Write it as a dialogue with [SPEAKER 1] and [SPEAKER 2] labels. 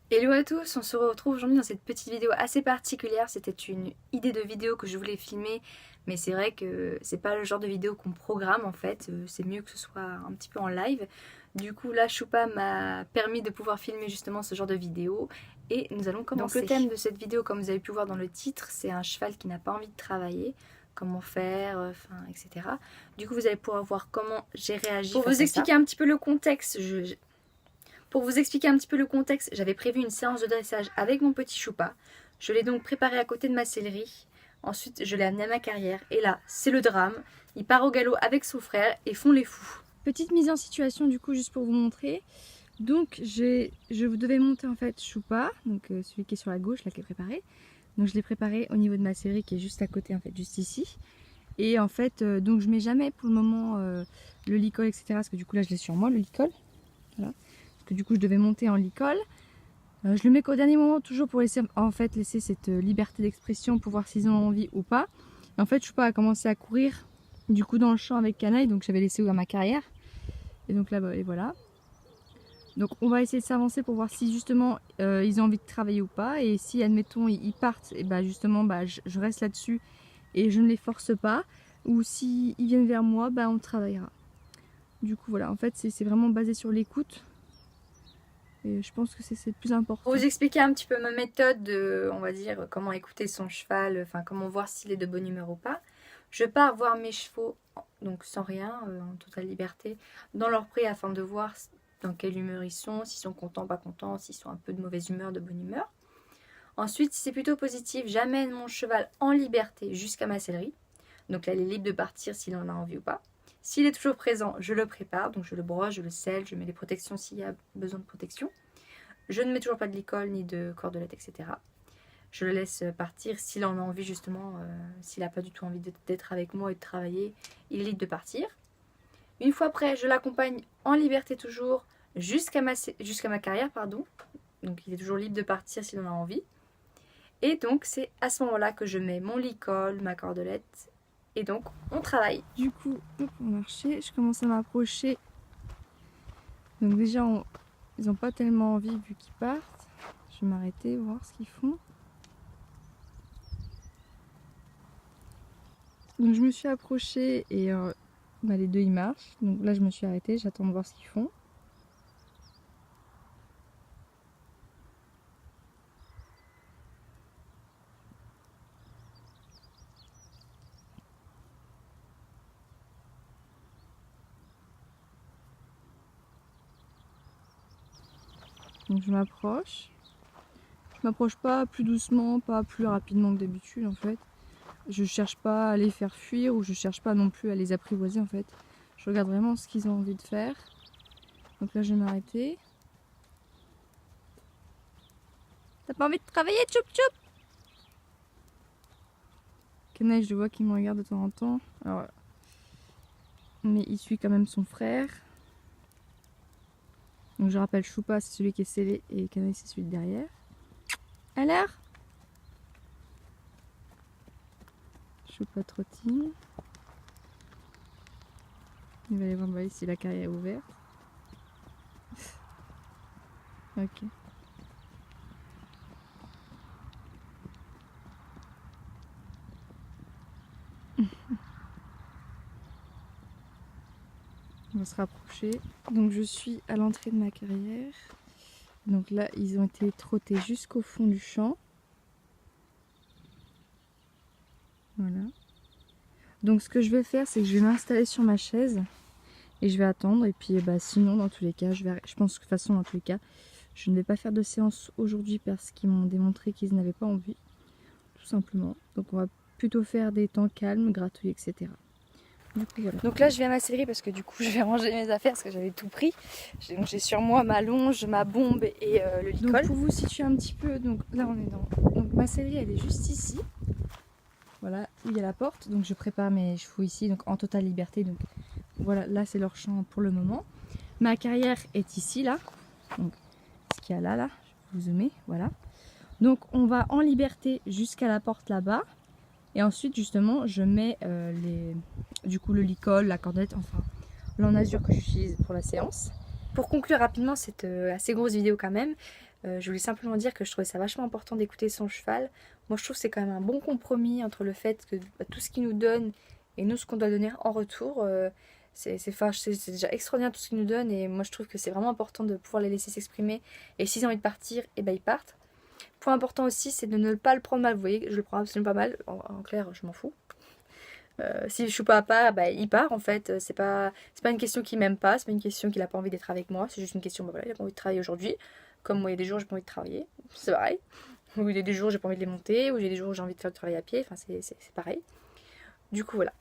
[SPEAKER 1] Hello à tous, on se retrouve aujourd'hui dans cette petite vidéo assez particulière. C'était une idée de vidéo que je voulais filmer, mais c'est vrai que c'est pas le genre de vidéo qu'on programme en fait. C'est mieux que ce soit un petit peu en live. Du coup là, Choupa m'a permis de pouvoir filmer justement ce genre de vidéo et nous allons commencer. Donc le thème de cette vidéo, comme vous avez pu voir dans le titre, c'est un cheval qui n'a pas envie de travailler. Comment faire, etc. Du coup vous allez pouvoir voir comment j'ai réagi. Pour vous expliquer un petit peu le contexte, j'avais prévu une séance de dressage avec mon petit Choupa. Je l'ai donc préparé à côté de ma sellerie. Ensuite, je l'ai amené à ma carrière. Et là, c'est le drame. Il part au galop avec son frère et font les fous.
[SPEAKER 2] Petite mise en situation du coup, juste pour vous montrer. Donc, je devais monter en fait Choupa, donc celui qui est sur la gauche, là qui est préparé. Donc, je l'ai préparé au niveau de ma sellerie qui est juste à côté, en fait, juste ici. Et en fait, donc je mets jamais pour le moment le licol, etc. Parce que du coup, là, je l'ai sur moi, le licol. Voilà. Parce que du coup, je devais monter en licol. Je le mets qu'au dernier moment, toujours pour laisser cette liberté d'expression pour voir s'ils ont envie ou pas. Et en fait, Choupa a commencé à courir du coup dans le champ avec Canaille, donc j'avais laissé ouvert ma carrière. Et donc là, et voilà. Donc on va essayer de s'avancer pour voir si justement ils ont envie de travailler ou pas. Et si admettons ils partent, et bah justement je reste là-dessus et je ne les force pas. Ou si ils viennent vers moi, bah on travaillera. Du coup voilà, en fait c'est vraiment basé sur l'écoute. Et je pense que c'est le plus important.
[SPEAKER 1] Pour vous expliquer un petit peu ma méthode de, on va dire, comment écouter son cheval, enfin comment voir s'il est de bonne humeur ou pas. Je pars voir mes chevaux, donc sans rien, en totale liberté, dans leur pré afin de voir dans quelle humeur ils sont, s'ils sont contents, pas contents, s'ils sont un peu de mauvaise humeur, de bonne humeur. Ensuite, si c'est plutôt positif, j'amène mon cheval en liberté jusqu'à ma sellerie. Donc là, il est libre de partir s'il en a envie ou pas. S'il est toujours présent, je le prépare, donc je le broche, je le selle, je mets les protections s'il y a besoin de protection. Je ne mets toujours pas de licol ni de cordelette, etc. Je le laisse partir s'il en a envie justement, s'il n'a pas du tout envie d'être avec moi et de travailler, il est libre de partir. Une fois prêt, je l'accompagne en liberté toujours jusqu'à ma carrière, pardon. Donc il est toujours libre de partir s'il en a envie. Et donc c'est à ce moment-là que je mets mon licol, ma cordelette, et donc on travaille.
[SPEAKER 2] Du coup, hop, on marchait, je commence à m'approcher. Donc déjà, ils n'ont pas tellement envie vu qu'ils partent. Je vais m'arrêter, voir ce qu'ils font. Donc je me suis approchée et les deux ils marchent. Donc là je me suis arrêtée, j'attends de voir ce qu'ils font. Donc je m'approche. Je m'approche pas plus doucement, pas plus rapidement que d'habitude en fait. Je cherche pas à les faire fuir ou je cherche pas non plus à les apprivoiser en fait. Je regarde vraiment ce qu'ils ont envie de faire. Donc là je vais m'arrêter. T'as pas envie de travailler, tchoup tchoup? Canaille, je vois qu'il me regarde de temps en temps. Alors, mais il suit quand même son frère. Donc je rappelle, Choupa c'est celui qui est scellé et Canaille c'est celui de derrière. Alors, Choupa trottine. Il va aller voir si la carrière est ouverte. Ok. On va se rapprocher. Donc je suis à l'entrée de ma carrière. Donc là, ils ont été trottés jusqu'au fond du champ. Voilà. Donc ce que je vais faire, c'est que je vais m'installer sur ma chaise et je vais attendre. Et puis sinon, dans tous les cas, je pense que de toute façon, dans tous les cas, je ne vais pas faire de séance aujourd'hui parce qu'ils m'ont démontré qu'ils n'avaient pas envie. Tout simplement. Donc on va plutôt faire des temps calmes, gratouiller, etc. Du coup, voilà.
[SPEAKER 1] Donc là je viens à ma sellerie parce que du coup je vais ranger mes affaires parce que j'avais tout pris. Donc j'ai sur moi ma longe, ma bombe et le licol.
[SPEAKER 2] Donc pour vous situer un petit peu, donc là on est dans... Donc ma sellerie elle est juste ici. Voilà, où il y a la porte. Donc je prépare mes chevaux ici, donc en totale liberté. Donc voilà, là c'est leur champ pour le moment. Ma carrière est ici, là. Donc ce qu'il y a là, je vais vous zoomer, voilà. Donc on va en liberté jusqu'à la porte là-bas. Et ensuite justement je mets du coup le licol, la cordelette, enfin l'enazure que j'utilise pour la séance.
[SPEAKER 1] Pour conclure rapidement cette assez grosse vidéo quand même, Je voulais simplement dire que je trouvais ça vachement important d'écouter son cheval. Moi je trouve que c'est quand même un bon compromis entre le fait que tout ce qu'il nous donne et nous ce qu'on doit donner en retour. C'est déjà extraordinaire tout ce qu'ils nous donnent et moi je trouve que c'est vraiment important de pouvoir les laisser s'exprimer. Et s'ils ont envie de partir, et ben ils partent. Point important aussi, c'est de ne pas le prendre mal. Vous voyez, je le prends absolument pas mal. En clair, je m'en fous. Si Choupa part, bah, il part en fait. C'est pas une question qu'il m'aime pas, c'est pas une question qu'il a pas envie d'être avec moi. C'est juste une question, bah voilà, il a pas envie de travailler aujourd'hui. Comme moi, il y a des jours où j'ai pas envie de travailler. C'est pareil. Ou il y a des jours où j'ai pas envie de les monter, ou il y a des jours où j'ai envie de faire du travail à pied. Enfin, c'est pareil. Du coup, voilà.